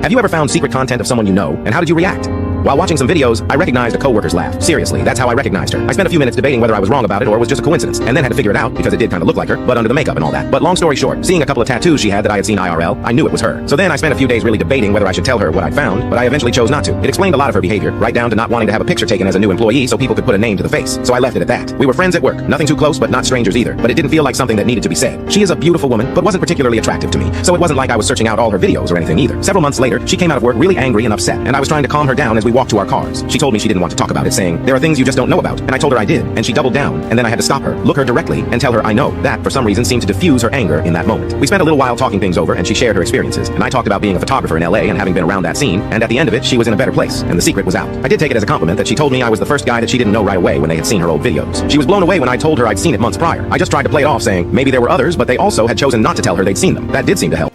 Have you ever found secret content of someone you know, and how did you react? While watching some videos, I recognized a coworker's laugh. Seriously, that's how I recognized her. I spent a few minutes debating whether I was wrong about it or it was just a coincidence, and then had to figure it out because it did kind of look like her, but under the makeup and all that. But long story short, seeing a couple of tattoos she had that I had seen IRL, I knew it was her. So then I spent a few days really debating whether I should tell her what I'd found, but I eventually chose not to. It explained a lot of her behavior, right down to not wanting to have a picture taken as a new employee so people could put a name to the face. So I left it at that. We were friends at work, nothing too close but not strangers either, but it didn't feel like something that needed to be said. She is a beautiful woman, but wasn't particularly attractive to me, so it wasn't like I was searching out all her videos or anything either. Several months later, she came out of work really angry and upset, and I was trying to calm her down as we walked to our cars. She told me she didn't want to talk about it, saying, "There are things you just don't know about," and I told her I did, and she doubled down, and then I had to stop her, look her directly, and tell her I know. That, for some reason, seemed to diffuse her anger in that moment. We spent a little while talking things over, and she shared her experiences, and I talked about being a photographer in LA and having been around that scene, and at the end of it, she was in a better place, and the secret was out. I did take it as a compliment that she told me I was the first guy that she didn't know right away when they had seen her old videos. She was blown away when I told her I'd seen it months prior. I just tried to play it off saying, maybe there were others, but they also had chosen not to tell her they'd seen them. That did seem to help.